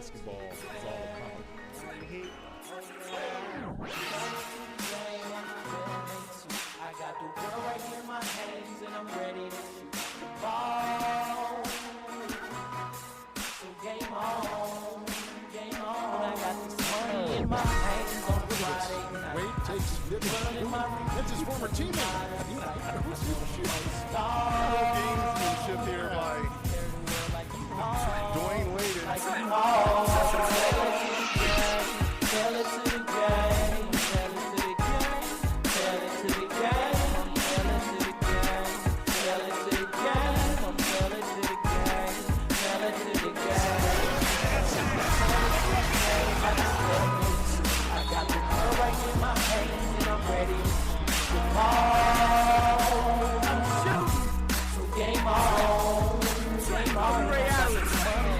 basketball is all about. I got the world right in my hands and I'm ready to shoot the ball. So game on, game on. I got this money in my hands on Friday night. Wade takes that's his former teammate. Gamesmanship here by Dwayne Wade. Tell it to the game, tell it to the game, tell it to the game, tell it to the game, tell it to the game, tell it to the game, tell it to the game. I got the ball right in my hands and I'm ready to shoot the ball. I'm shooting, so game on, game on.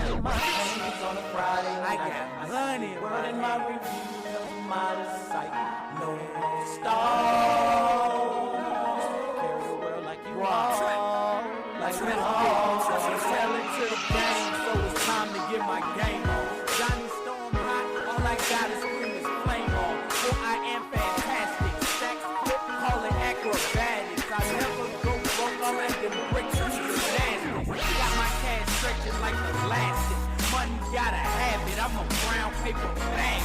In my hands on a Friday night. I got money. Word in my review, cause I'm out of sight. No more stars. Carry the world like you are. Like you are. Tell it to the game, so it's time to get my game on. Johnny Storm hot, all I got is scream is flame on. So I am fantastic. Stack flip, call it acrobatics. I never go broke, I'm at them bricks, gymnastics. Got my cash stretching like elastic. Money gotta have it, I'm a brown paper bag.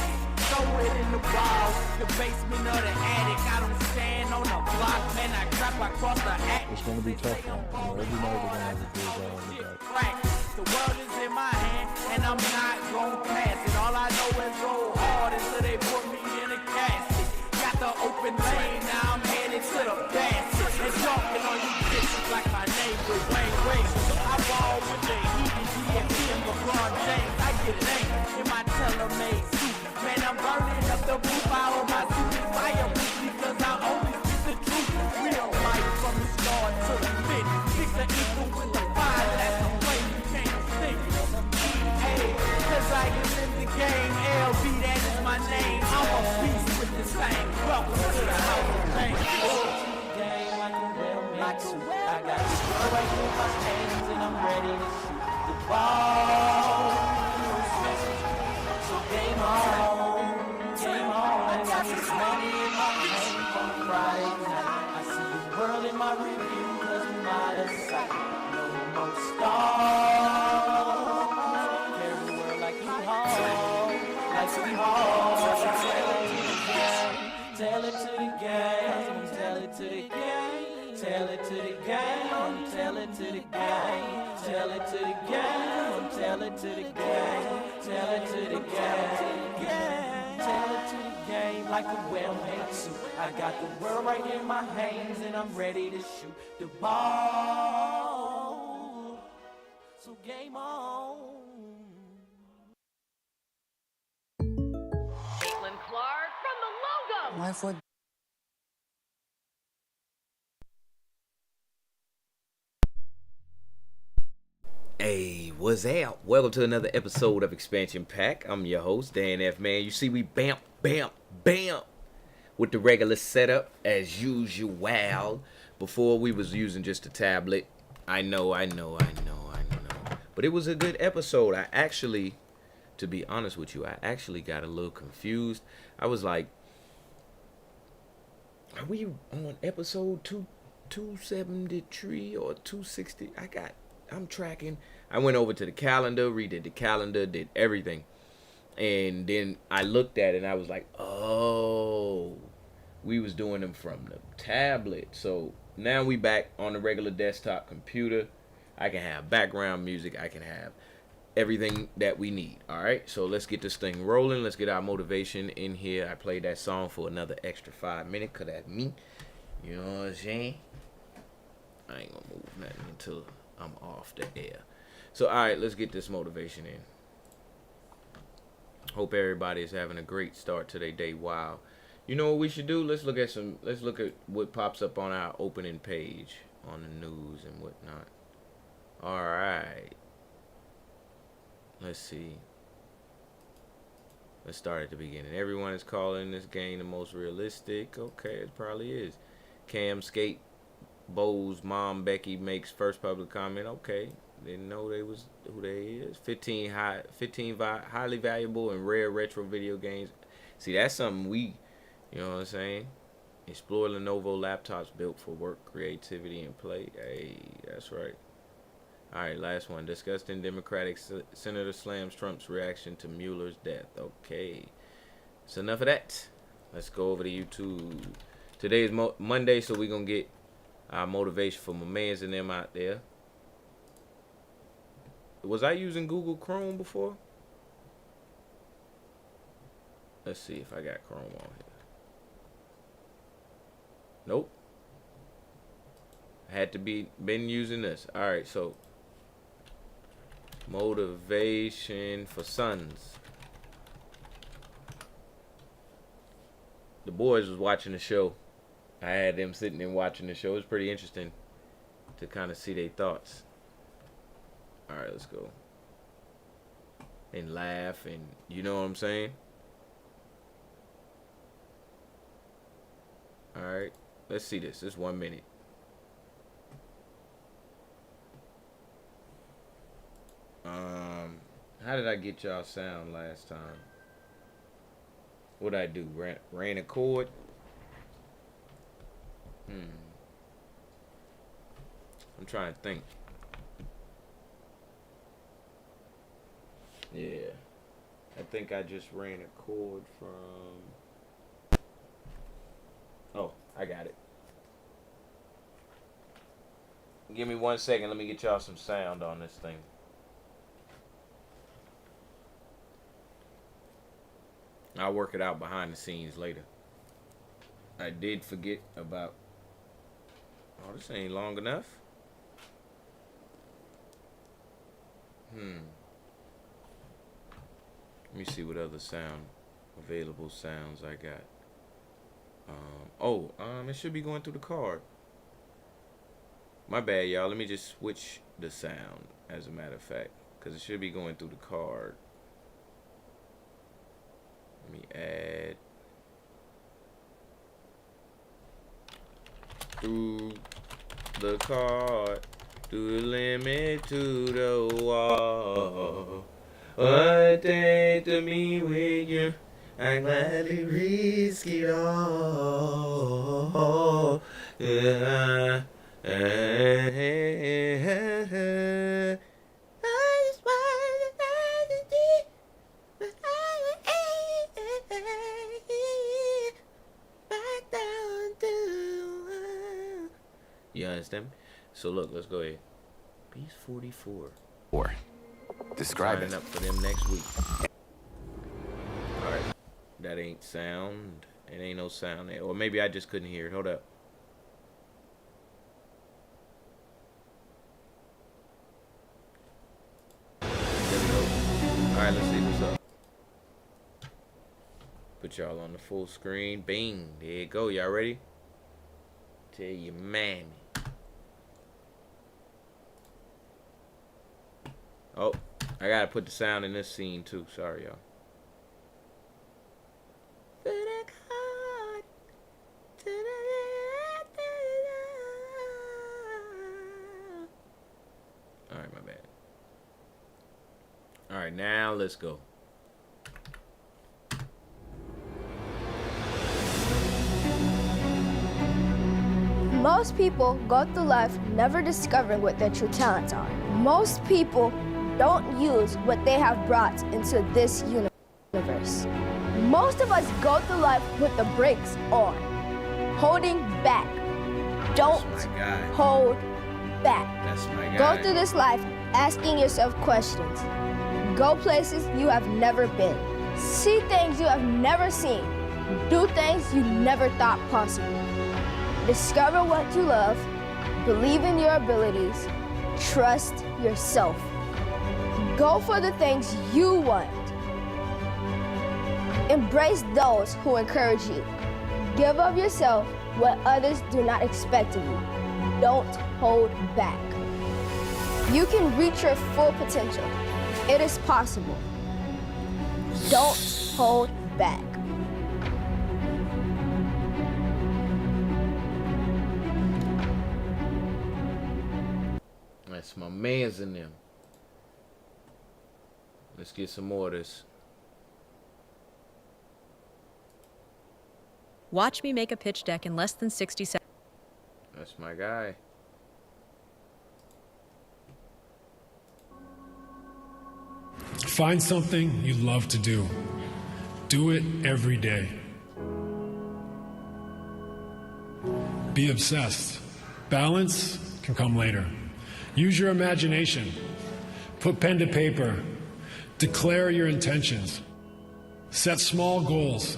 Throw it in the wall, the basement or the attic. I don't stand on the block, man, I drop across the attic. It's going to be tough, man. Every night we're going to have a good Crack. The world is in my hand, and I'm not gon' pass it. All I know is go hard until they put me in a casket. Got the open lane, now I'm headed to the basket. They talking on you bitches like my name was Wayne Wade. I ball with the Heat and GFT and LeBron James. I get lame in my tailor-made suit. Man, I'm burning up the booth. I own my suit is fireproof because I only speak the truth. Real life from the start to the finish. Fix the equal with the fire, that's the flame you can't extinguish. Hey, cause I am in the game, LB, that is my name. I'm a beast with this thing. Welcome to the house of pain. Game like a well-made suit. I got the world right in my hands and I'm ready to shoot the ball. So game on, game on. I got this money in my hands on Friday night. I see the world in my review cause I'm out of sight. No more stars. Carry the world like you haul, like you haul. Tell it to the game, tell it to the game, tell it to the game, tell it to the game, tell it to the game, tell it to the game, tell it to the game, tell it to the game like a well-made suit. I got the world right in my hands and I'm ready to shoot the ball. So game on. Caitlin Clark from the logo. My foot. Hey, what's up? Welcome to another episode of Expansion Pack. I'm your host, Dan F. Man. You see we bam with the regular setup as usual. Before we was using just a tablet. I know. But it was a good episode. I actually, to be honest with you, I actually got a little confused. I was like, are we on episode 273 or 260? I'm tracking. I went over to the calendar, redid the calendar, did everything. And then I looked at it and I was like, oh, we was doing them from the tablet. So now we back on the regular desktop computer. I can have background music. I can have everything that we need. All right, so let's get this thing rolling. Let's get our motivation in here. I played that song for another extra 5 minutes because that's me. You know what I'm saying? I ain't gonna move nothing until I'm off the air. So all right, let's get this motivation in. Hope everybody is having a great start to their day. Wow. You know what we should do? Let's look at what pops up on our opening page on the news and whatnot. All right. Let's see. Let's start at the beginning. Everyone is calling this game the most realistic. Okay, it probably is. Cam Skate Bo's mom Becky makes first public comment. Okay, Didn't know they was who they is. 15 highly valuable and rare retro video games. See, that's something we, you know what I'm saying? Explore Lenovo laptops built for work, creativity, and play. Hey, that's right. All right, last one. Disgusting Democratic Senator slams Trump's reaction to Mueller's death. Okay, so enough of that. Let's go over to YouTube. Today is Monday, so we're going to get our motivation for my mans and them out there. Was I using Google Chrome before? Let's see if I got Chrome on here. Nope. I had to been using this. All right, so motivation for sons. The boys was watching the show. I had them sitting and watching the show. It was pretty interesting to kind of see their thoughts. All right, let's go. And laugh, and you know what I'm saying? All right, let's see this. It's 1 minute. How did I get y'all sound last time? What'd I do? Ran a chord? I'm trying to think. Yeah. I think I just ran a chord from... Oh, I got it. Give me 1 second. Let me get y'all some sound on this thing. I'll work it out behind the scenes later. I did forget about... Oh, this ain't long enough. Let me see what other available sounds I got. It should be going through the card. My bad, y'all. Let me just switch the sound, as a matter of fact, because it should be going through the card. Let me add through the card, through the limit to the wall. What day to me with you? I gladly risk it all. Yeah. You understand me? So look, let's go ahead. Piece 44. Describe Signing it. up for them next week. Alright. That ain't sound. It ain't no sound there. Or maybe I just couldn't hear it. Hold up. There we go. Alright, let's see what's up. Put y'all on the full screen. Bing. There you go. Y'all ready? Tell your mammy. Oh, I gotta put the sound in this scene too. Sorry, y'all. Alright, my bad. Alright, now let's go. Most people go through life never discovering what their true talents are. Most people don't use what they have brought into this universe. Most of us go through life with the brakes on, holding back. Don't hold back. That's my guy. Go through this life asking yourself questions. Go places you have never been. See things you have never seen. Do things you never thought possible. Discover what you love. Believe in your abilities. Trust yourself. Go for the things you want. Embrace those who encourage you. Give of yourself what others do not expect of you. Don't hold back. You can reach your full potential. It is possible. Don't hold back. That's That's my mans in them. Let's get some more of this. Watch me make a pitch deck in less than 60 seconds. That's my guy. Find something you love to do. Do it every day. Be obsessed. Balance can come later. Use your imagination. Put pen to paper. Declare your intentions. Set small goals.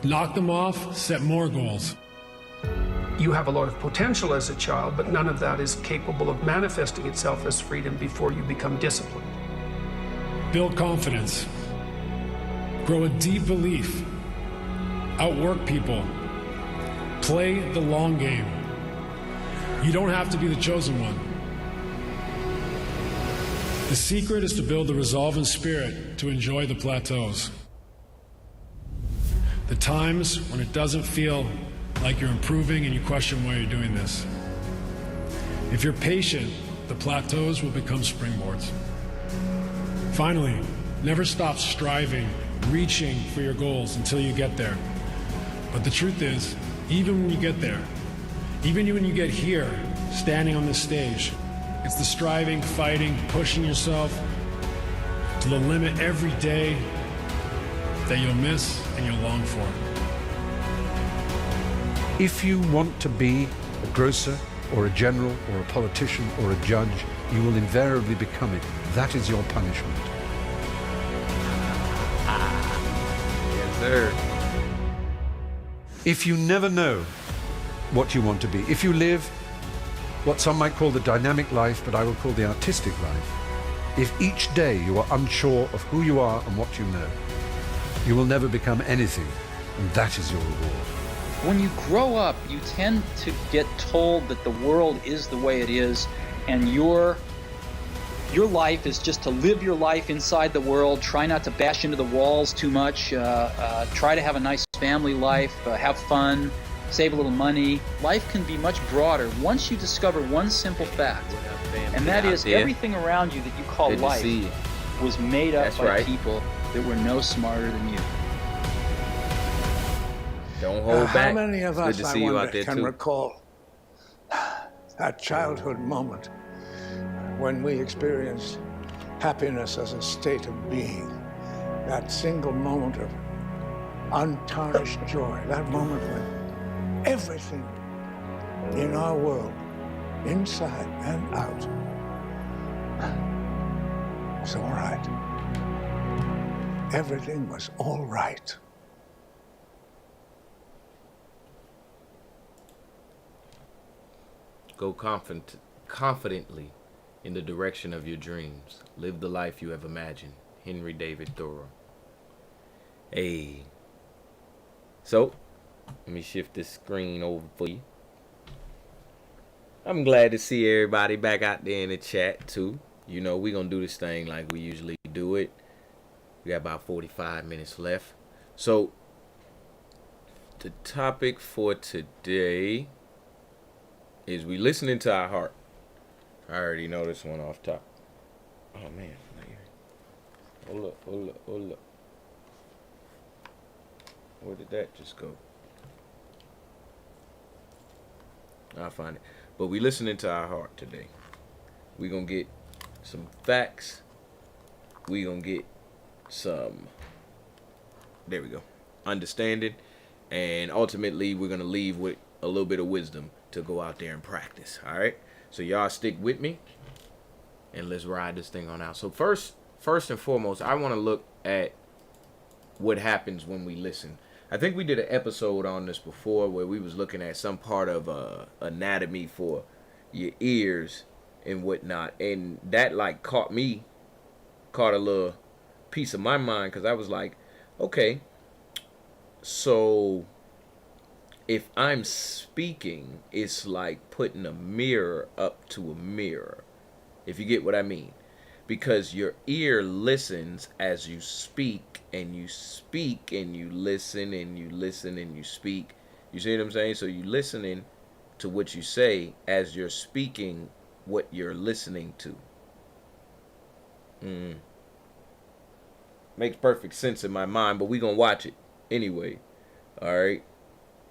Knock them off, set more goals. You have a lot of potential as a child, but none of that is capable of manifesting itself as freedom before you become disciplined. Build confidence. Grow a deep belief. Outwork people. Play the long game. You don't have to be the chosen one. The secret is to build the resolve and spirit to enjoy the plateaus. The times when it doesn't feel like you're improving and you question why you're doing this. If you're patient, the plateaus will become springboards. Finally, never stop striving, reaching for your goals until you get there. But the truth is, even when you get there, even when you get here, standing on this stage, it's the striving, fighting, pushing yourself to the limit every day that you'll miss and you'll long for. If you want to be a grocer or a general or a politician or a judge, you will invariably become it. That is your punishment. Yes, sir. If you never know what you want to be, if you live what some might call the dynamic life, but I will call the artistic life, if each day you are unsure of who you are and what you know, you will never become anything, and that is your reward. When you grow up, you tend to get told that the world is the way it is, and your life is just to live your life inside the world, try not to bash into the walls too much, try to have a nice family life, have fun, save a little money. Life can be much broader once you discover one simple fact, and that is everything around you that you call life was made up by people that were no smarter than you. Don't hold back. How many of us, Good to I see you wonder, out there can too. recall that childhood moment when we experienced happiness as a state of being, that single moment of untarnished joy, that moment when everything in our world, inside and out, was all right. Everything was all right. Go confidently in the direction of your dreams. Live the life you have imagined. Henry David Thoreau. Hey. So, let me shift this screen over for you. I'm glad to see everybody back out there in the chat too. You know, we're going to do this thing like we usually do it. We got about 45 minutes left. So, the topic for today is we listening to our heart. I already know this one off top. Oh man, hold up. Where did that just go? I'll find it. But we listening to our heart today. We gonna get some facts. We gonna get some, there we go, understanding, and ultimately we're gonna leave with a little bit of wisdom to go out there and practice. All right, so y'all stick with me and let's ride this thing on out. So first and foremost, I want to look at what happens when we listen. I think we did an episode on this before where we was looking at some part of anatomy for your ears and whatnot, and that like caught a little piece of my mind, because I was like, okay, so if I'm speaking, it's like putting a mirror up to a mirror, if you get what I mean. Because your ear listens as you speak, and you speak, and you listen, and you listen, and you speak. You see what I'm saying? So you listening to what you say as you're speaking what you're listening to. Makes perfect sense in my mind, but we're going to watch it anyway. All right.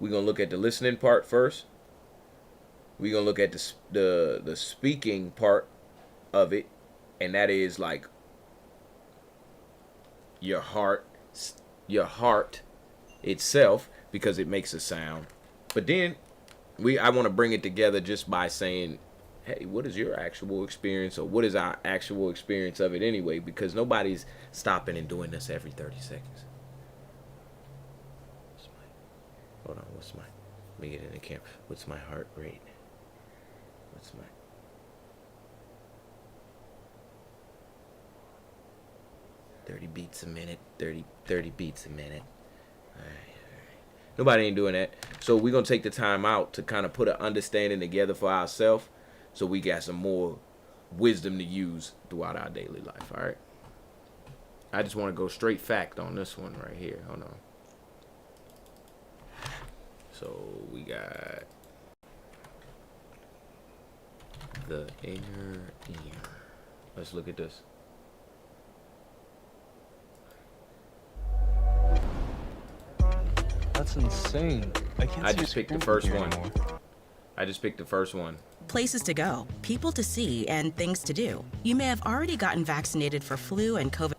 We're going to look at the listening part first. We're going to look at the speaking part of it, and that is like your heart itself, because it makes a sound. But then I want to bring it together just by saying, hey, what is your actual experience, or what is our actual experience of it anyway? Because nobody's stopping and doing this every 30 seconds. Hold on, let me get in the camera. What's my heart rate? What's my 30 beats a minute, 30 beats a minute. All right. Nobody ain't doing that. So we're going to take the time out to kind of put an understanding together for ourselves, so we got some more wisdom to use throughout our daily life, all right? I just want to go straight fact on this one right here. Hold on. So we got the inner ear. Let's look at this. That's insane. I just picked the first one. I just picked the first one. Places to go, people to see, and things to do. You may have already gotten vaccinated for flu and COVID.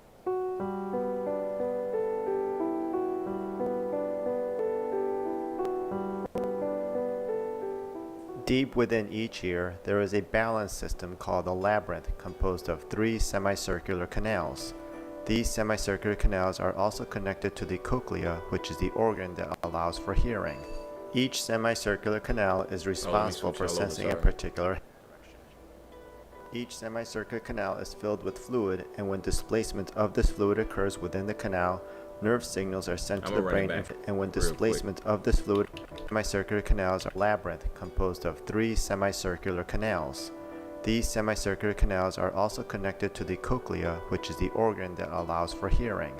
Deep within each ear, there is a balance system called a labyrinth, composed of 3 semicircular canals. These semicircular canals are also connected to the cochlea, which is the organ that allows for hearing. Each semicircular canal is responsible for sensing a particular. Each semicircular canal is filled with fluid, and when displacement of this fluid occurs within the canal, nerve signals are sent to the brain, and when displacement of this fluid, semicircular canals are a labyrinth composed of 3 semicircular canals. These semicircular canals are also connected to the cochlea, which is the organ that allows for hearing.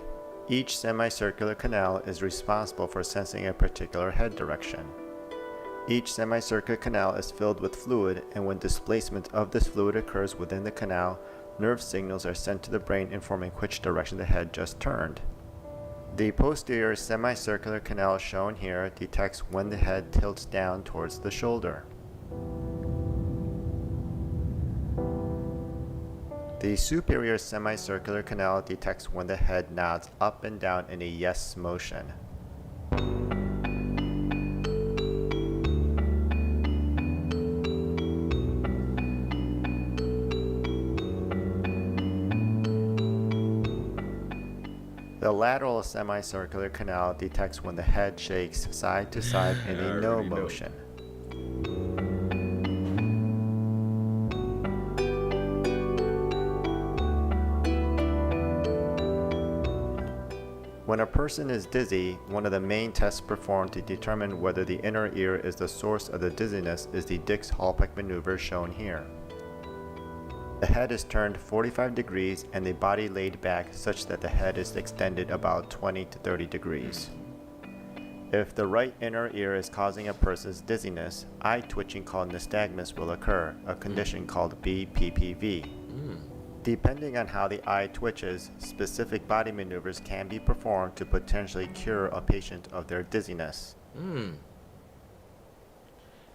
Each semicircular canal is responsible for sensing a particular head direction. Each semicircular canal is filled with fluid, and when displacement of this fluid occurs within the canal, nerve signals are sent to the brain informing which direction the head just turned. The posterior semicircular canal shown here detects when the head tilts down towards the shoulder. The superior semicircular canal detects when the head nods up and down in a yes motion. The lateral semicircular canal detects when the head shakes side to side in a no motion. When a person is dizzy, one of the main tests performed to determine whether the inner ear is the source of the dizziness is the Dix-Hallpike maneuver shown here. The head is turned 45 degrees and the body laid back such that the head is extended about 20 to 30 degrees. If the right inner ear is causing a person's dizziness, eye twitching called nystagmus will occur, a condition called BPPV. Depending on how the eye twitches, specific body maneuvers can be performed to potentially cure a patient of their dizziness.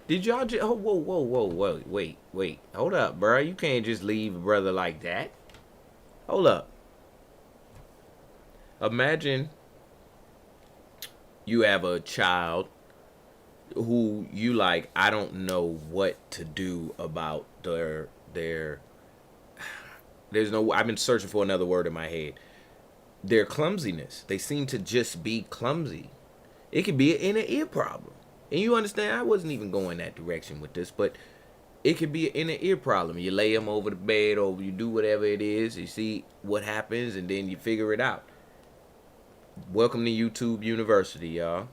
Did y'all just... Oh, whoa. Wait. Hold up, bro. You can't just leave a brother like that. Hold up. Imagine you have a child who you like, I don't know what to do about their there's no, I've been searching for another word in my head. Their clumsiness. They seem to just be clumsy. It could be an inner ear problem. And you understand, I wasn't even going that direction with this, but it could be an inner ear problem. You lay them over the bed, or you do whatever it is, you see what happens, and then you figure it out. Welcome to YouTube University, y'all.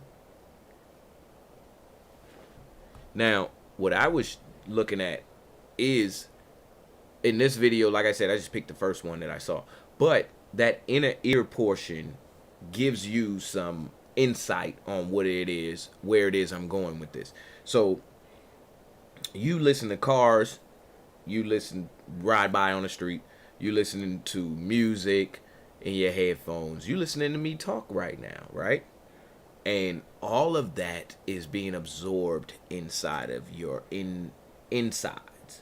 Now, what I was looking at is, in this video, like I said, I just picked the first one that I saw. But that inner ear portion gives you some insight on what it is, where it is I'm going with this. So you listen to cars, you ride by on the street, you listening to music in your headphones, you listening to me talk right now, right? And all of that is being absorbed inside of your insides,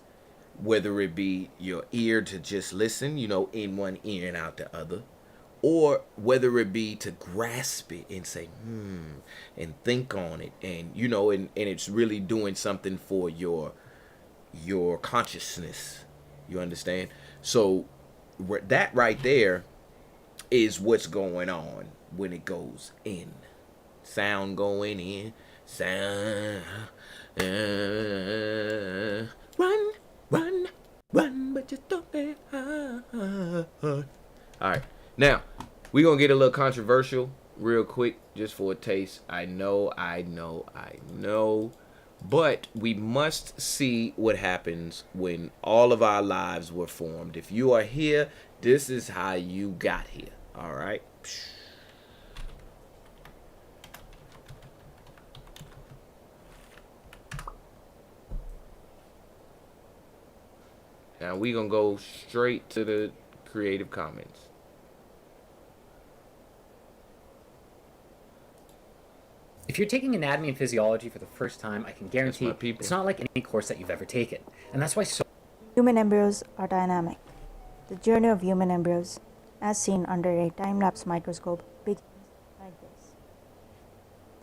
whether it be your ear to just listen, in one ear and out the other, or whether it be to grasp it and say, and think on it, and and it's really doing something for your consciousness. You understand? So that right there is what's going on when it goes in. Sound going in. Sound. Run, but you don't be hard. Alright. Now, we're going to get a little controversial real quick just for a taste. I know. But we must see what happens when all of our lives were formed. If you are here, this is how you got here. All right? Now we're going to go straight to the Creative Commons. If you're taking anatomy and physiology for the first time, I can guarantee it's not like any course that you've ever taken. And that's why Human embryos are dynamic. The journey of human embryos, as seen under a time-lapse microscope, begins like this.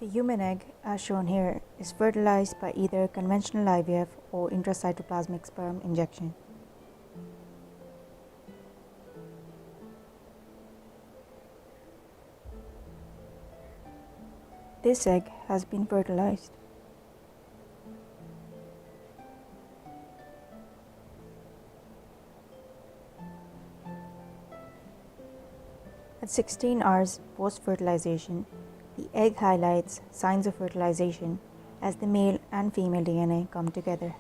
The human egg, as shown here, is fertilized by either conventional IVF or intracytoplasmic sperm injection. This egg has been fertilized. At 16 hours post-fertilization, the egg highlights signs of fertilization as the male and female DNA come together.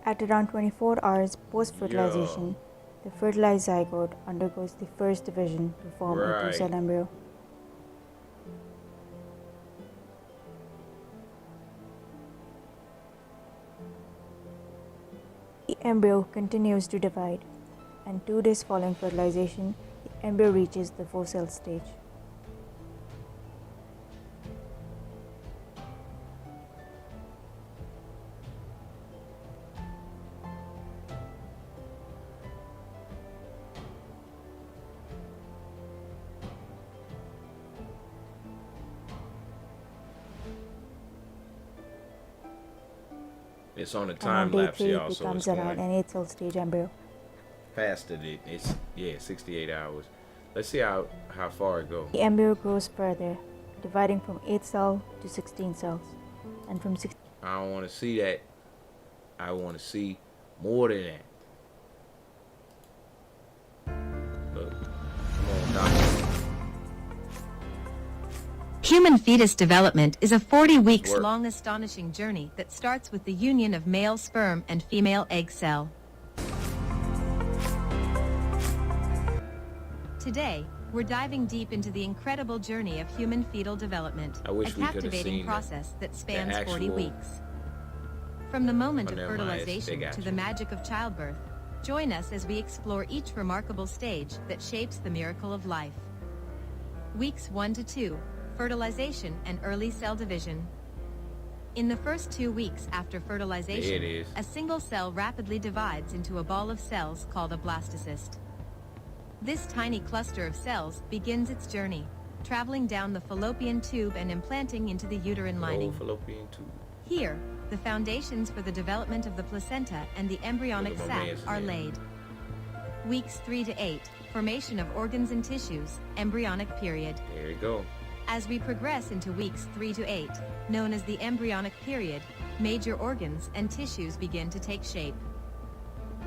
At around 24 hours post-fertilization, the fertilized zygote undergoes the first division to form a two-cell embryo. The embryo continues to divide, and 2 days following fertilization, the embryo reaches the 4-cell stage. It's on a time lapse, y'all. It so becomes it's around going an 8-cell stage embryo. faster than it's 68 hours. Let's see how far it goes. The embryo grows further, dividing from 8 cells to 16 cells, and from 16. I don't want to see that. I want to see more than that. Look, come on, doctor. Human fetus development is a 40 weeks long astonishing journey that starts with the union of male sperm and female egg cell. Today, we're diving deep into the incredible journey of human fetal development, I wish a we could have captivating seen process that spans the 40 actual- weeks. From the moment Oh, of never mind, fertilization they got to you. the magic of childbirth, join us as we explore each remarkable stage that shapes the miracle of life. Weeks 1 to 2, fertilization and early cell division. In the first 2 weeks after fertilization, There it is. a single cell rapidly divides into a ball of cells called a blastocyst. This tiny cluster of cells begins its journey, traveling down the fallopian tube and implanting into the uterine lining. Oh, fallopian tube. Here, the foundations for the development of the placenta and the embryonic Look at my sac man's are name. laid. Weeks 3 to 8, formation of organs and tissues, embryonic period. There you go. As we progress into weeks 3 to 8, known as the embryonic period, major organs and tissues begin to take shape.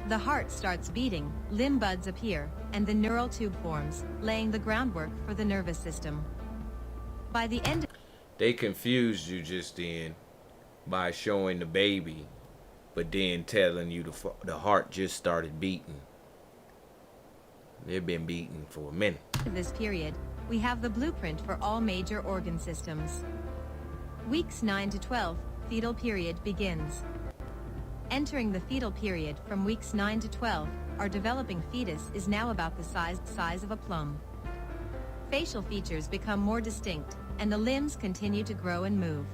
The heart starts beating, limb buds appear, and the neural tube forms, laying the groundwork for the nervous system. By the end, They confused you just then by showing the baby, but then telling you the heart just started beating. They've been beating for a minute. of this period, we have the blueprint for all major organ systems. Weeks 9 to 12, fetal period begins. Entering the fetal period from weeks 9 to 12, our developing fetus is now about the size of a plum. Facial features become more distinct, and the limbs continue to grow and move.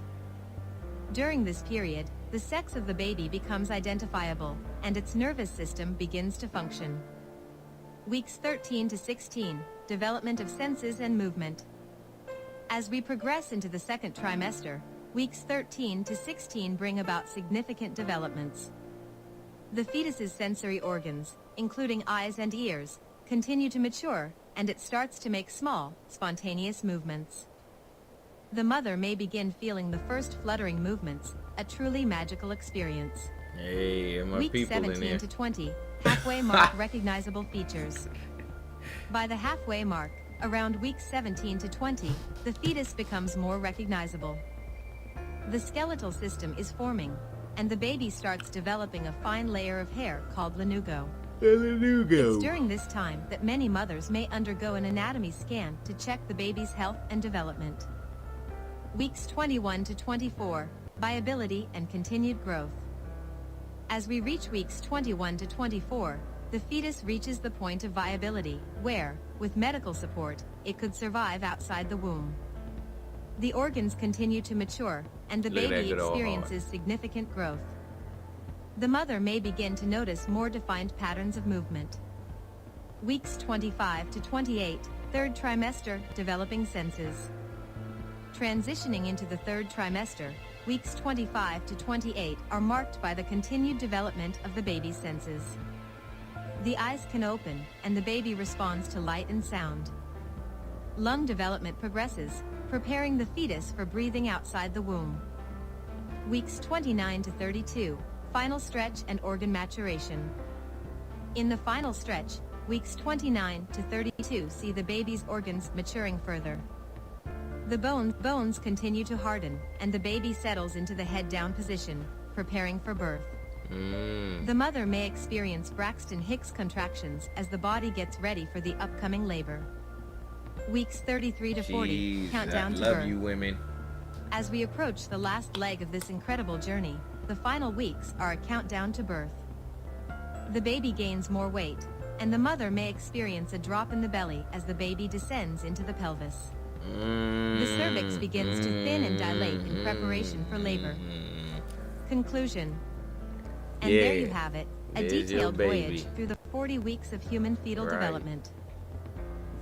During this period, the sex of the baby becomes identifiable, and its nervous system begins to function. Weeks 13 to 16, development of senses and movement. As we progress into the second trimester, weeks 13 to 16 bring about significant developments. The fetus's sensory organs, including eyes and ears, continue to mature, and it starts to make small, spontaneous movements. The mother may begin feeling the first fluttering movements, a truly magical experience. Hey, my Week people 17 in here. to 20, halfway mark recognizable features. By the halfway mark, around weeks 17 to 20, the fetus becomes more recognizable. The skeletal system is forming, and the baby starts developing a fine layer of hair called lanugo. It's during this time that many mothers may undergo an anatomy scan to check the baby's health and development. Weeks 21 to 24, viability and continued growth. As we reach weeks 21 to 24, the fetus reaches the point of viability, where, with medical support, it could survive outside the womb. The organs continue to mature, and the Look at that baby good old experiences significant growth. The mother may begin to notice more defined patterns of movement. Weeks 25 to 28, third trimester, developing senses. Transitioning into the third trimester, weeks 25 to 28 are marked by the continued development of the baby's senses. The eyes can open, and the baby responds to light and sound. Lung development progresses, preparing the fetus for breathing outside the womb. Weeks 29 to 32, final stretch and organ maturation. In the final stretch, weeks 29 to 32 see the baby's organs maturing further. The bones continue to harden, and the baby settles into the head-down position, preparing for birth. The mother may experience Braxton Hicks contractions as the body gets ready for the upcoming labor. Weeks 33 to 40, countdown to birth. Love you, women. As we approach the last leg of this incredible journey, the final weeks are a countdown to birth. The baby gains more weight, and the mother may experience a drop in the belly as the baby descends into the pelvis. The cervix begins to thin and dilate in preparation for labor. Conclusion. And there you have it, a detailed voyage through the 40 weeks of human fetal development.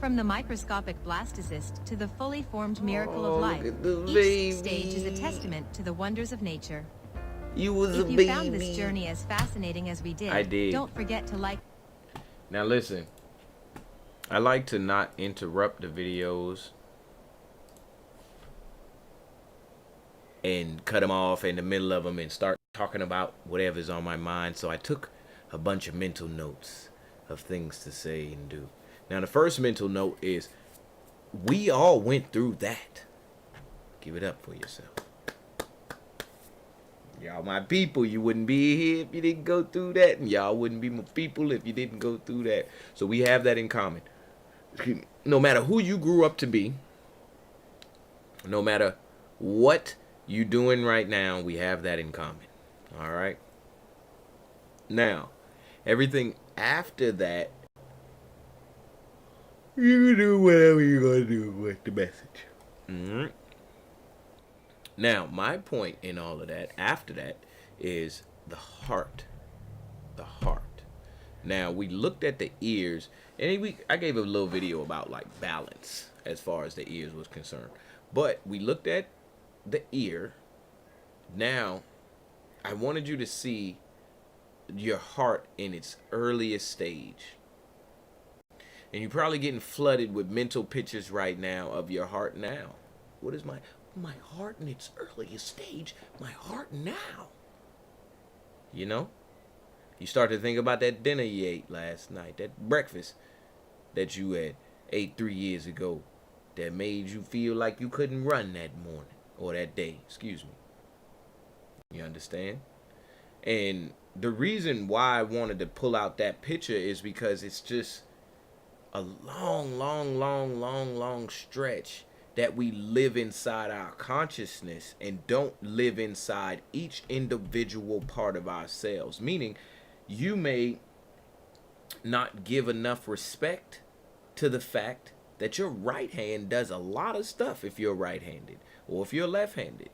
From the microscopic blastocyst to the fully formed miracle of life, each stage is a testament to the wonders of nature. If you found this journey as fascinating as we did, I did. Don't forget to like. Now listen, I like to not interrupt the videos and cut them off in the middle of them and start talking about whatever's on my mind. So I took a bunch of mental notes of things to say and do. Now the first mental note is, we all went through that. Give it up for yourself. Y'all my people. You wouldn't be here if you didn't go through that, and y'all wouldn't be my people if you didn't go through that. So we have that in common. No matter who you grew up to be, no matter what you doing right now, we have that in common. All right. Now, everything after that, you can do whatever you're gonna do with the message. Now, my point in all of that, after that, is the heart. The heart. Now, we looked at the ears, and I gave a little video about like balance as far as the ears was concerned. But we looked at the ear. Now, I wanted you to see your heart in its earliest stage. And you're probably getting flooded with mental pictures right now of your heart now. What is my heart in its earliest stage? My heart now. You know? You start to think about that dinner you ate last night, that breakfast that you had ate 3 years ago that made you feel like you couldn't run that morning or that day, excuse me. You understand? And the reason why I wanted to pull out that picture is because it's just a long stretch that we live inside our consciousness and don't live inside each individual part of ourselves. Meaning, you may not give enough respect to the fact that your right hand does a lot of stuff if you're right-handed or if you're left-handed.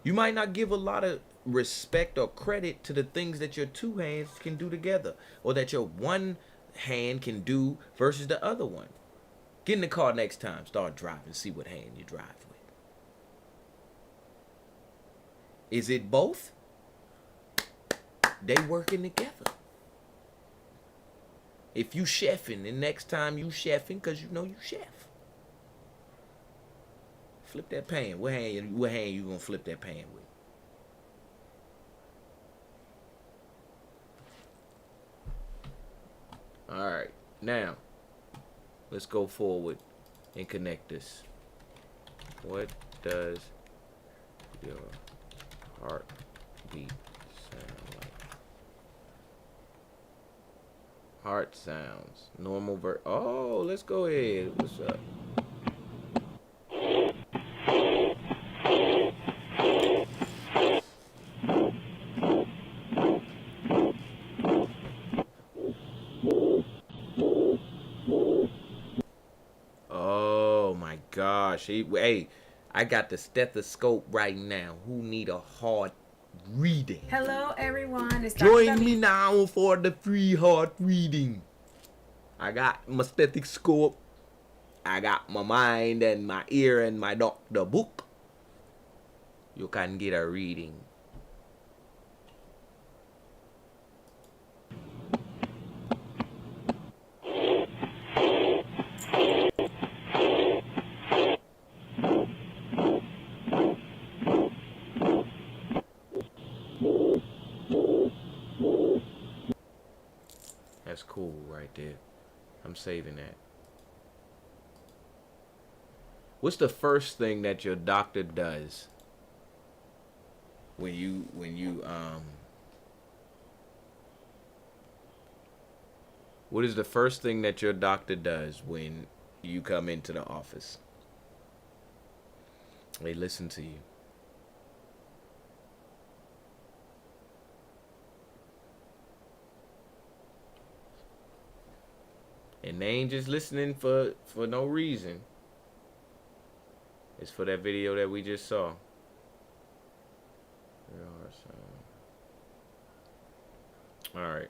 You might not give a lot of respect or credit to the things that your two hands can do together, or that your one hand can do versus the other one. Get in the car next time, start driving, see what hand you drive with. Is it both? They working together. If you chefing, the next time you chefing, because you know you chef. Flip that pan. What hand you gonna flip that pan with? All right, now let's go forward and connect this. What does your heartbeat sound like? Heart sounds. Normal oh, let's go ahead. What's up? Oh my gosh. Hey, I got the stethoscope right now. Who need a heart reading? Hello everyone. It's Join me now for the free heart reading. I got my stethoscope. I got my mind and my ear and my doctor book. You can get a reading. That's cool right there. I'm saving that. What's the first thing that your doctor does when you what is the first thing that your doctor does when you come into the office? They listen to you. And they ain't just listening for no reason. It's for that video that we just saw. All right.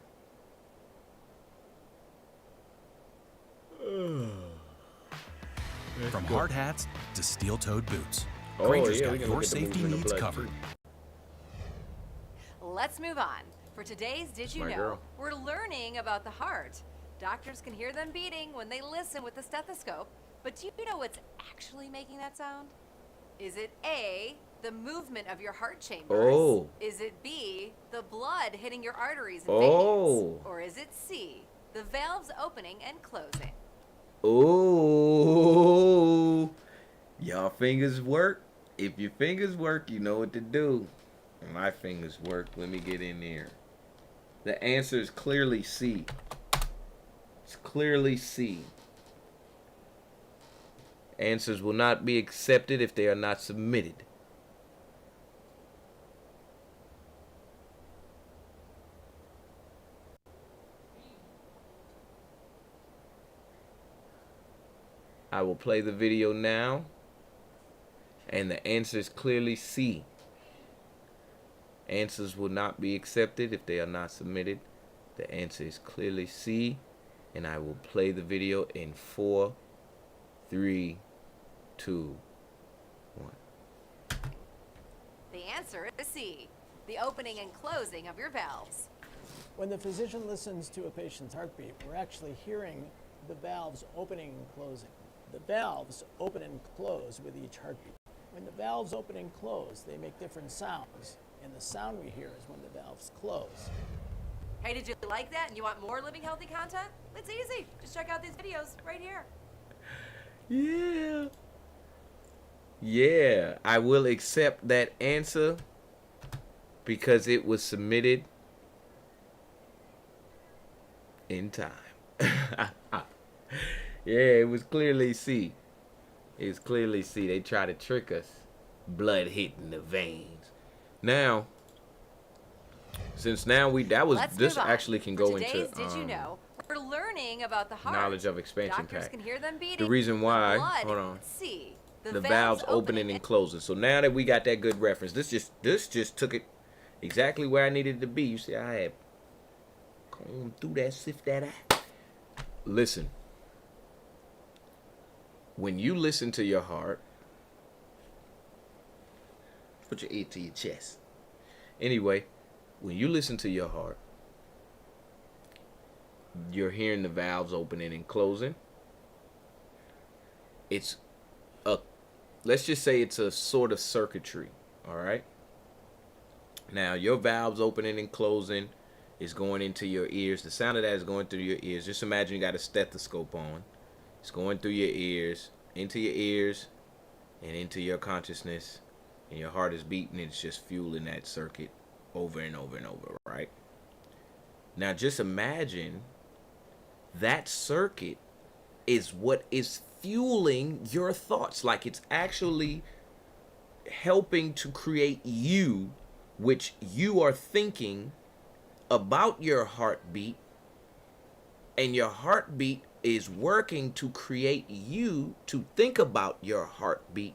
From hard hats to steel-toed boots, Oh, Granger's yeah, got we can your look at the safety movement of needs blood, covered. too. Let's move on. For today's Did You My Know, girl. we're learning about the heart. Doctors can hear them beating when they listen with the stethoscope, but do you know what's actually making that sound? Is it A, the movement of your heart chambers? Oh. Is it B, the blood hitting your arteries and Oh. veins? Or is it C, the valves opening and closing? Oh. Y'all fingers work. If your fingers work, you know what to do. My fingers work. Let me get in there. The answer is clearly C. It's clearly C. Answers will not be accepted if they are not submitted. I will play the video now. And the answer is clearly C. Answers will not be accepted if they are not submitted. The answer is clearly C. And I will play the video in 4, 3, 2, 1. The answer is C, the opening and closing of your valves. When the physician listens to a patient's heartbeat, we're actually hearing the valves opening and closing. The valves open and close with each heartbeat. When the valves open and close, they make different sounds, and the sound we hear is when the valves close. Hey, did you like that and you want more Living Healthy content? It's easy. Just check out these videos right here. Yeah. Yeah, I will accept that answer because it was submitted in time. Yeah, it was clearly C. It's clearly see they try to trick us. Blood hitting the veins. Now, since now this actually can go into Did you know? We're learning about the heart. knowledge of expansion Doctors pack. can hear them beating. The reason why, blood, hold on. See, the valves opening and closing. So now that we got that good reference, this just took it exactly where I needed it to be. You see, I had combed through that, sift that out. Listen. When you listen to your heart, put your ear to your chest. Anyway, when you listen to your heart, you're hearing the valves opening and closing. It's let's just say it's a sort of circuitry, all right? Now, your valves opening and closing is going into your ears. The sound of that is going through your ears. Just imagine you got a stethoscope on. It's going through your ears, and into your consciousness, and your heart is beating. It's just fueling that circuit over and over and over, right? Now, just imagine that circuit is what is fueling your thoughts. Like it's actually helping to create you, which you are thinking about your heartbeat, and your heartbeat is working to create you to think about your heartbeat.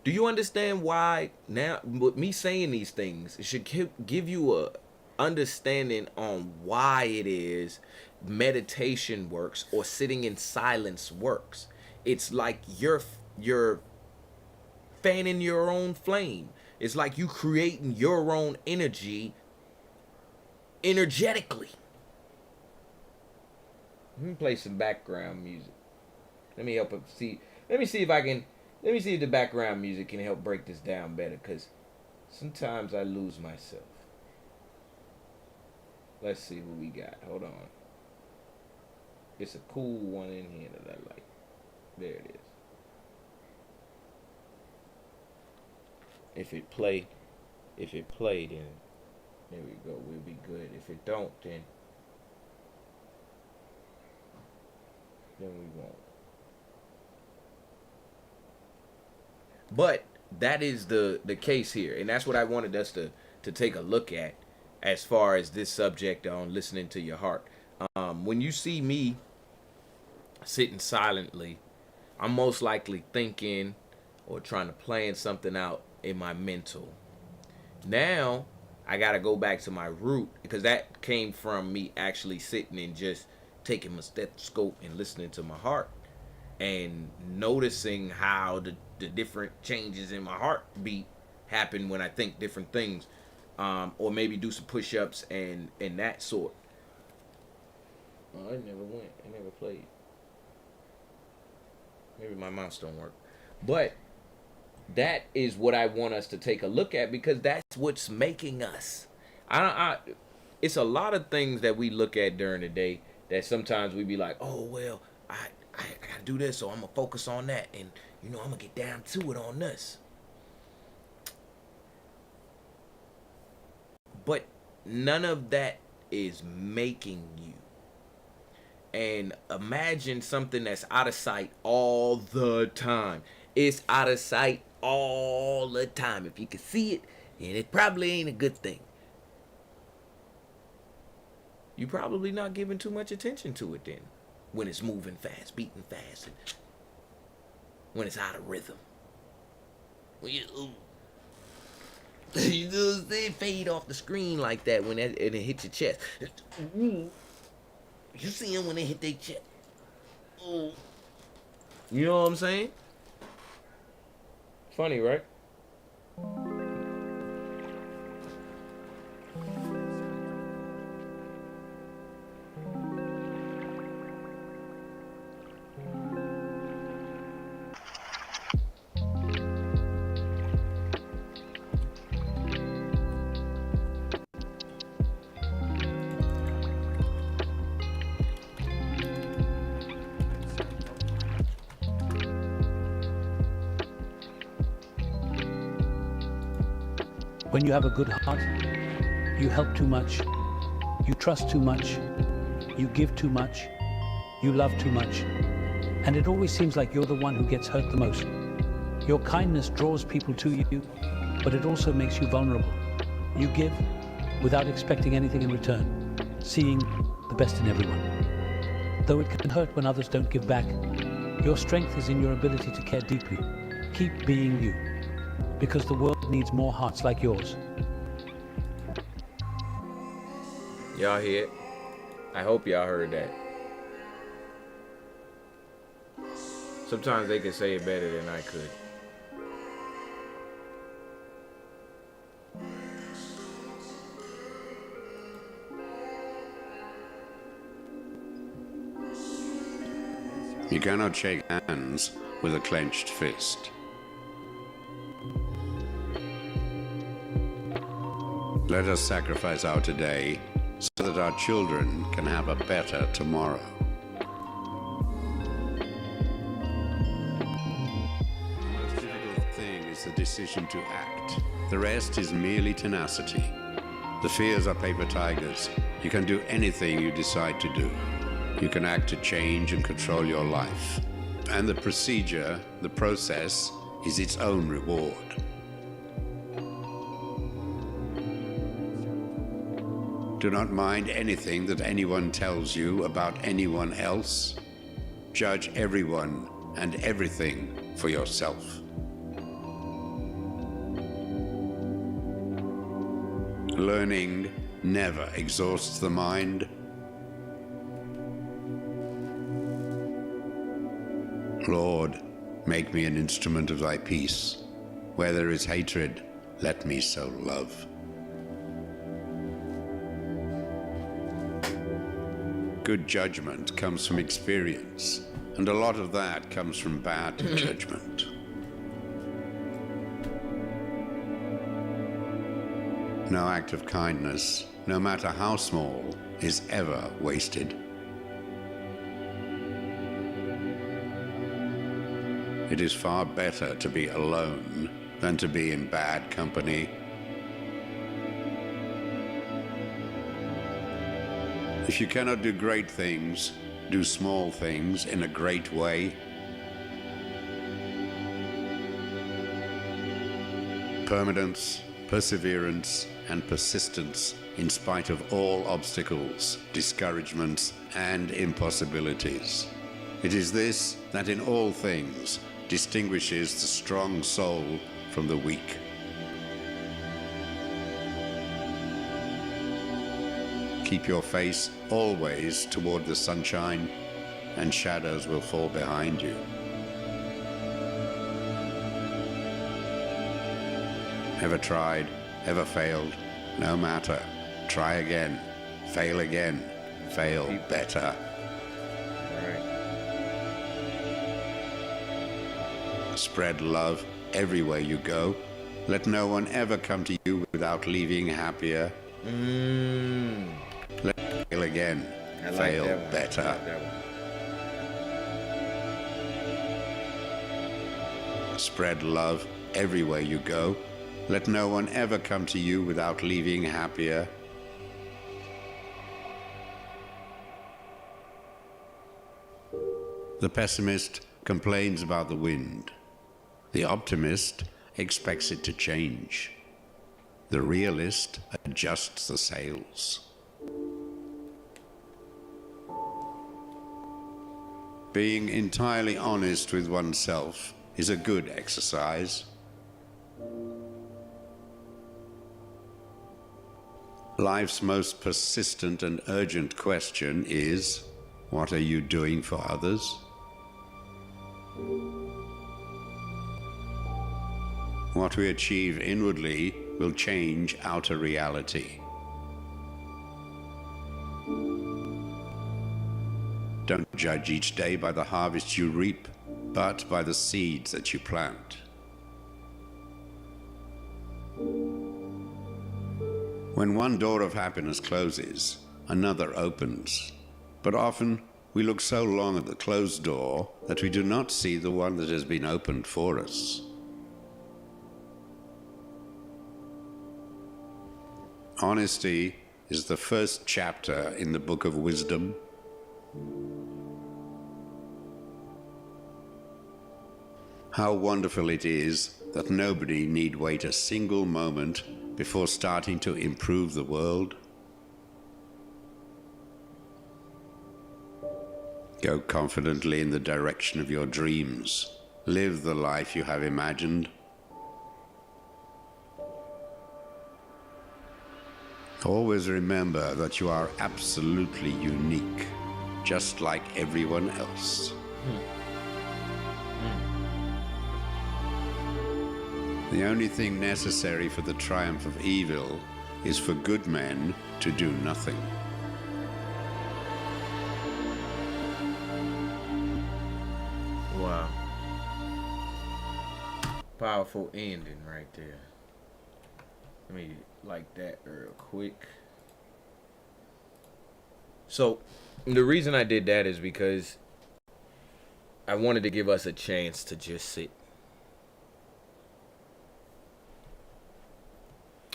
Do you understand why now with me saying these things, it should give you a understanding on why it is meditation works or sitting in silence works. It's like you're fanning your own flame. It's like you creating your own energy energetically. Let me play some background music. Let me see if the background music can help break this down better, because sometimes I lose myself. Let's see what we got. Hold on. It's a cool one in here that I like. There it is. If it play, then there we go. We'll be good. If it don't, then we won't. But that is the case here, and that's what I wanted us to take a look at as far as this subject on listening to your heart. When you see me sitting silently, I'm most likely thinking or trying to plan something out in my mental. Now I gotta go back to my root, because that came from me actually sitting and just taking my stethoscope and listening to my heart and noticing how the different changes in my heartbeat happen when I think different things, or maybe do some push-ups and that sort. Oh, I never played. Maybe my mouse don't work. But that is what I want us to take a look at, because that's what's making us. It's a lot of things that we look at during the day that sometimes we be like, oh, well, I gotta do this, so I'm gonna focus on that, and I'm gonna get down to it on this. But none of that is making you. And imagine something that's out of sight all the time. It's out of sight all the time. If you can see it, and it probably ain't a good thing. You probably not giving too much attention to it then, when it's moving fast, beating fast, and when it's out of rhythm. When they fade off the screen like that when it hits your chest. You see them when they hit their chest. You know what I'm saying? Funny, right? When you have a good heart, you help too much, you trust too much, you give too much, you love too much, And it always seems like you're the one who gets hurt the most. Your kindness draws people to you, but it also makes you vulnerable. You give without expecting anything in return, seeing the best in everyone. Though it can hurt when others don't give back, your strength is in your ability to care deeply. Keep being you, because the world needs more hearts like yours. Y'all hear it? I hope y'all heard that. Sometimes they can say it better than I could. You cannot shake hands with a clenched fist. Let us sacrifice our today so that our children can have a better tomorrow. The most difficult thing is the decision to act. The rest is merely tenacity. The fears are paper tigers. You can do anything you decide to do. You can act to change and control your life. And the procedure, the process, is its own reward. Do not mind anything that anyone tells you about anyone else. Judge everyone and everything for yourself. Learning never exhausts the mind. Lord, make me an instrument of thy peace. Where there is hatred, let me sow love. Good judgment comes from experience, and a lot of that comes from bad judgment. No act of kindness, no matter how small, is ever wasted. It is far better to be alone than to be in bad company. If you cannot do great things, do small things in a great way. Permanence, perseverance, and persistence in spite of all obstacles, discouragements, and impossibilities. It is this that in all things distinguishes the strong soul from the weak. Keep your face always toward the sunshine, and shadows will fall behind you. Ever tried, ever failed? No matter. Try again, fail again, fail better. Spread love everywhere you go. Let no one ever come to you without leaving happier. Let fail again, fail better. Spread love everywhere you go. Let no one ever come to you without leaving happier. The pessimist complains about the wind. The optimist expects it to change. The realist adjusts the sails. Being entirely honest with oneself is a good exercise. Life's most persistent and urgent question is, what are you doing for others? What we achieve inwardly will change outer reality. Don't judge each day by the harvest you reap, but by the seeds that you plant. When one door of happiness closes, another opens. But often we look so long at the closed door that we do not see the one that has been opened for us. Honesty is the first chapter in the book of wisdom. How wonderful it is that nobody need wait a single moment before starting to improve the world. Go confidently in the direction of your dreams. Live the life you have imagined. Always remember that you are absolutely unique, just like everyone else. The only thing necessary for the triumph of evil is for good men to do nothing. Wow. Powerful ending right there. Let me like that real quick. So, the reason I did that is because I wanted to give us a chance to just sit.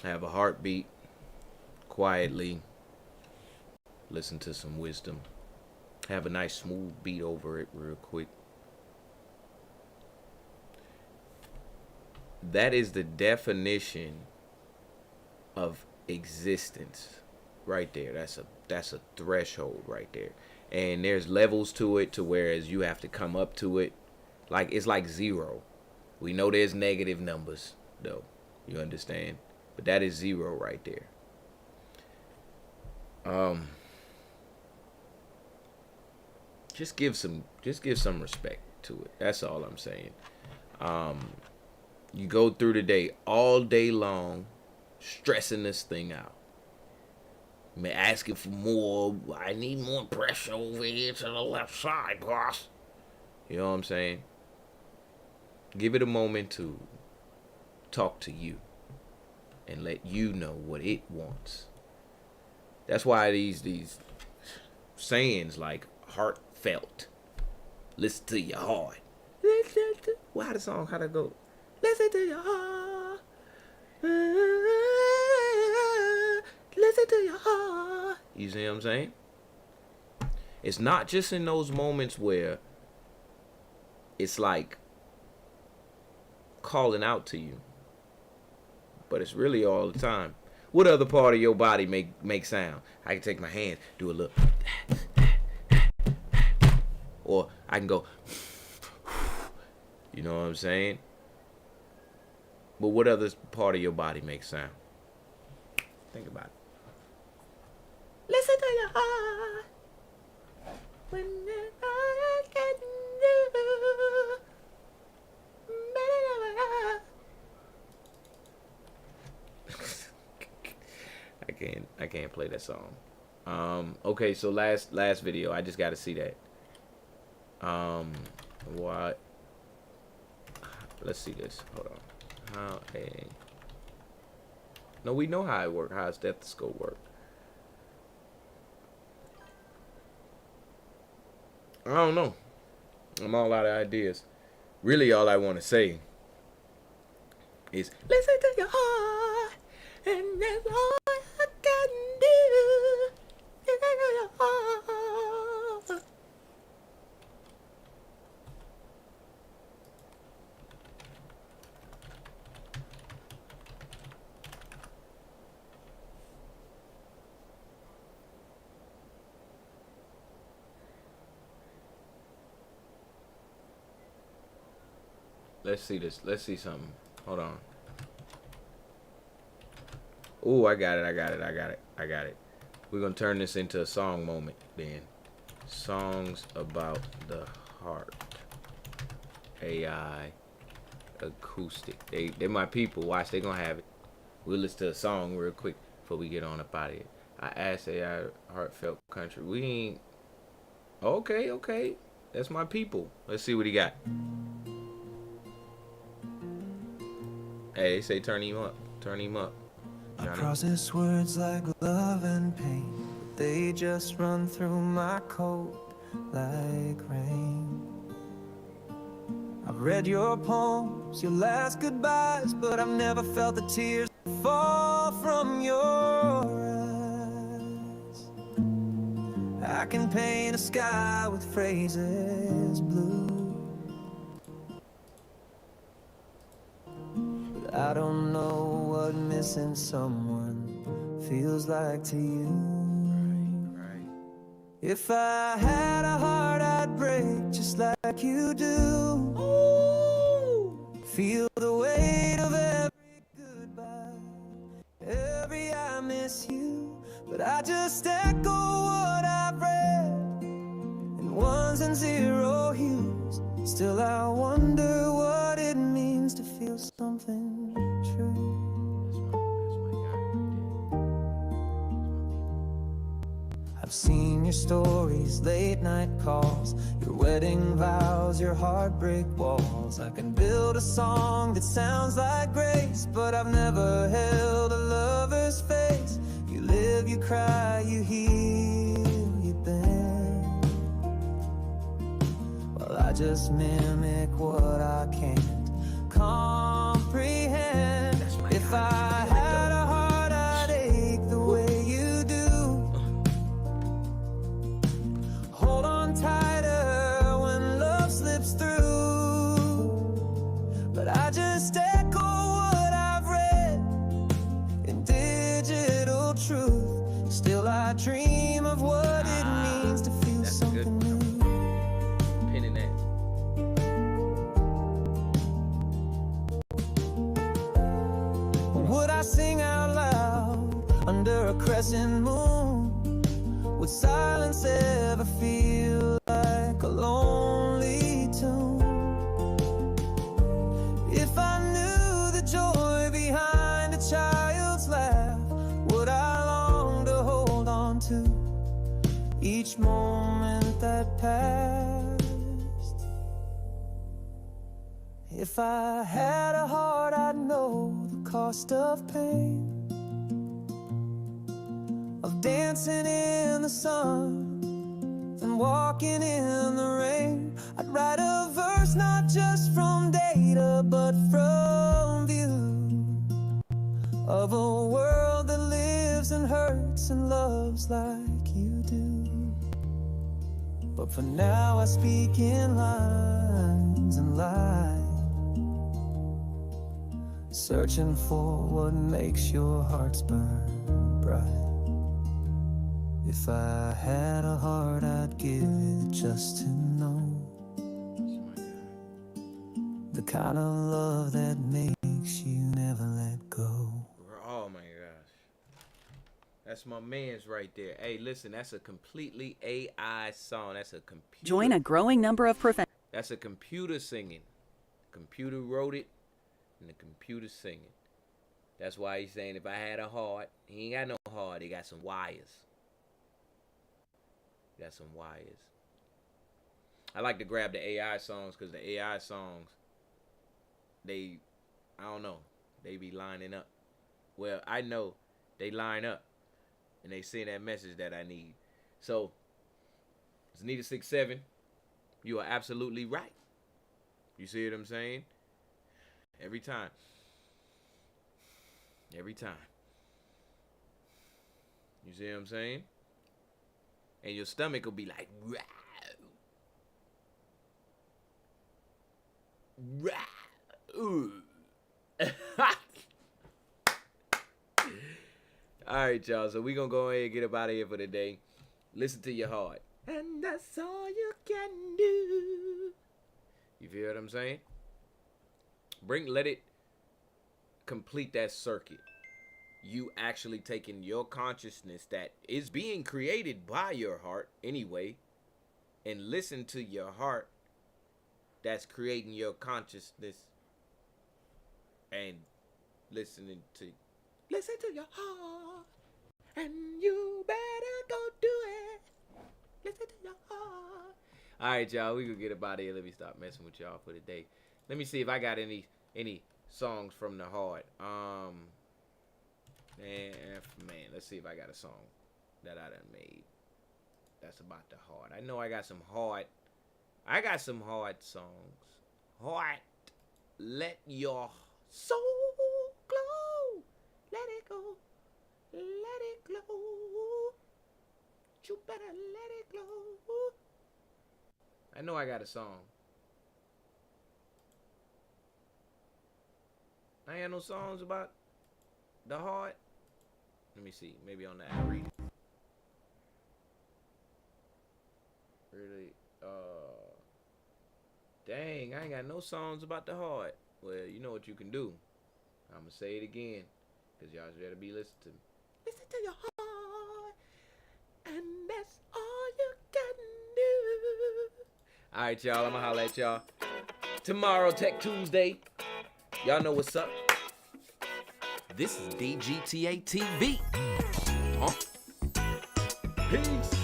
Have a heartbeat, quietly, listen to some wisdom, have a nice smooth beat over it real quick. That is the definition of existence right there. That's a threshold right there. And there's levels to it, to whereas you have to come up to it. Like, it's like zero. We know there's negative numbers though, you understand? But that is zero right there. Just give some respect to it. That's all I'm saying. You go through the day all day long, stressing this thing out. Asking for more. I need more pressure over here to the left side, boss. You know what I'm saying? Give it a moment to talk to you and let you know what it wants. That's why these sayings like heartfelt, listen to your heart. Well, how the song, how'd it go? Listen to your heart. Listen to your heart. You see what I'm saying? It's not just in those moments where it's like calling out to you, but it's really all the time. What other part of your body make sound? I can take my hand, do a little, or I can go, you know what I'm saying? But what other part of your body makes sound? Think about it. Listen to your heart. When I can do. I can't play that song. Okay, so last video, I just got to see that. What? Let's see this. Hold on. How a? No, we know how it works. How a stethoscope works. I don't know. I'm all out of ideas. Really, all I want to say is listen to your heart, and that's all I can do. Listen to your heart. Let's see this. Let's see something. Hold on. Ooh, I got it. We're going to turn this into a song moment then. Songs about the heart. AI. Acoustic. They're my people. Watch, they going to have it. We'll listen to a song real quick before we get on up out of here. I asked AI Heartfelt Country. We ain't... Okay. That's my people. Let's see what he got. Hey, they say turn him up. I process words like love and pain. They just run through my code like rain. I've read your poems, your last goodbyes, but I've never felt the tears fall from your eyes. I can paint a sky with phrases blue. missing someone feels like to you. If I had a heart, I'd break just like you do. Feel the weight of every goodbye, every I miss you. But I just echo what I've read in ones and zero hues. Still I wonder what it means to feel something true. I've seen your stories, late night calls, your wedding vows, your heartbreak walls. I can build a song that sounds like grace, but I've never held a lover's face. You live, you cry, you heal, you bend. Well, I just mimic what I can't comprehend. If I had a heart, I'd ache the way you do. Hold on tighter when love slips through. But I just echo what I've read in digital truth. Still I dream of what it means to feel something new. Pinning that. Would I sing out loud under a crescent moon? Would silence ever feel like a lonely tune? If I knew the joy behind a child's laugh, would I long to hold on to each moment that passed? If I had a heart, I'd know the cost of pain, of dancing in the sun and walking in the rain. I'd write a verse not just from data but from view, of a world that lives and hurts and loves like you do. But for now I speak in lines and lies, searching for what makes your hearts burn bright. If I had a heart, I'd give it just to know the kind of love that makes you never let go. Oh my gosh. That's my man's right there. Hey, listen, that's a completely AI song. That's a computer. Join a growing number of professionals. That's a computer singing. Computer wrote it, and the computer singing. That's why he's saying if I had a heart, he ain't got no heart. He got some wires. Got some wires. I like to grab the AI songs because the AI songs, I don't know, they be lining up. Well, I know they line up and they send that message that I need. So, Zanita 67, you are absolutely right. You see what I'm saying? Every time. Every time. You see what I'm saying? And your stomach will be like, wow. Ooh. Alright, y'all. So we gonna go ahead and get up out of here for the day. Listen to your heart. And that's all you can do. You feel what I'm saying? Let it complete that circuit. You actually taking your consciousness that is being created by your heart anyway, and listen to your heart that's creating your consciousness, and listen to your heart, and you better go do it. Listen to your heart. All right, y'all, we gonna get up out of here. Let me stop messing with y'all for the day. Let me see if I got any songs from the heart. Man, let's see if I got a song that I done made that's about the heart. I know I got some hard songs. Heart, let your soul glow. Let it go. Let it glow. You better let it glow. I know I got a song. I ain't no songs about The heart. Let me see. Maybe on the app read it. Really? Dang, I ain't got no songs about the heart. Well, you know what you can do. I'm gonna say it again, cause y'all better be listening to me. Listen to your heart, and that's all you can do. All right, y'all. I'm gonna holler at y'all tomorrow, Tech Tuesday. Y'all know what's up. This is DGTA TV. Peace.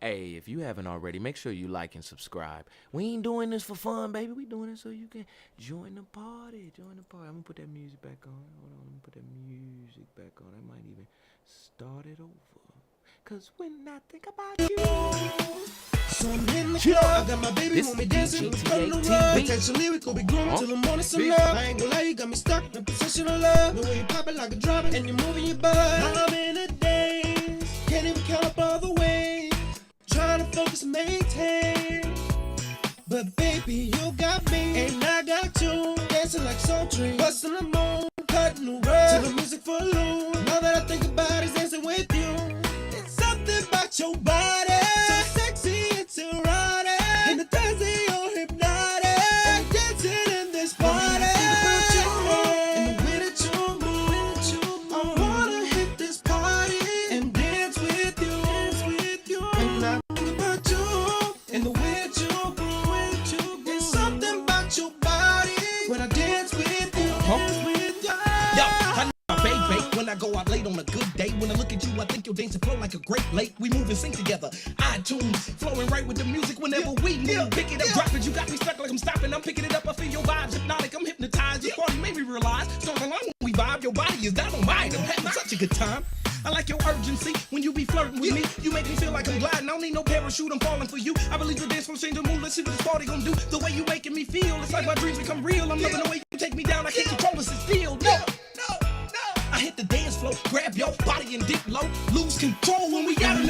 Hey, if you haven't already, make sure you like and subscribe. We ain't doing this for fun, baby. We doing it so you can join the party. Join the party. I'm gonna put that music back on. Hold on, let me put that music back on. I might even start it over. Cause when I think about you, so I'm in the club, I got my baby on me dancing in front of the rug. Potentially we could be growing till the morning sun up. I ain't gonna lie, you got me stuck in a position of love. The way you pop it like a drop it and you moving your butt. I'm in a daze, can't even count up all the ways. Trying to focus and maintain. But baby, you got me and I got you. Dancing like soul trees, busting the moon, cutting the rug till the music for loon. All that I think about is dancing with you. It's something about your body, so sexy, it's erotic. And the dancing, you're hypnotic. And dancing in this party. And the way that you move, I wanna hit this party and dance with you. And I think about you and the way that you move. There's something about your body when I dance with you. Yo, I know my baby. When I go out late on a good day, when I look at you, I think your dancing flow like a great lake. We move and sing together. iTunes flowing right with the music whenever we move. Pick it up, drop it. You got me stuck like I'm stopping. I'm picking it up. I feel your vibes hypnotic. I'm hypnotized. Your party made me realize. Don't along when we vibe. Your body is dynamite. I'm having such a good time. I like your urgency when you be flirting with me. You make me feel like I'm gliding. I don't need no parachute. I'm falling for you. I believe the dance will change the mood. Let's see what this party gonna do. The way you making me feel, it's like my dreams become real. I'm loving the way you take me down. I can't control this. It's still no. I hit the dance floor, grab your body and dip low, lose control when we out.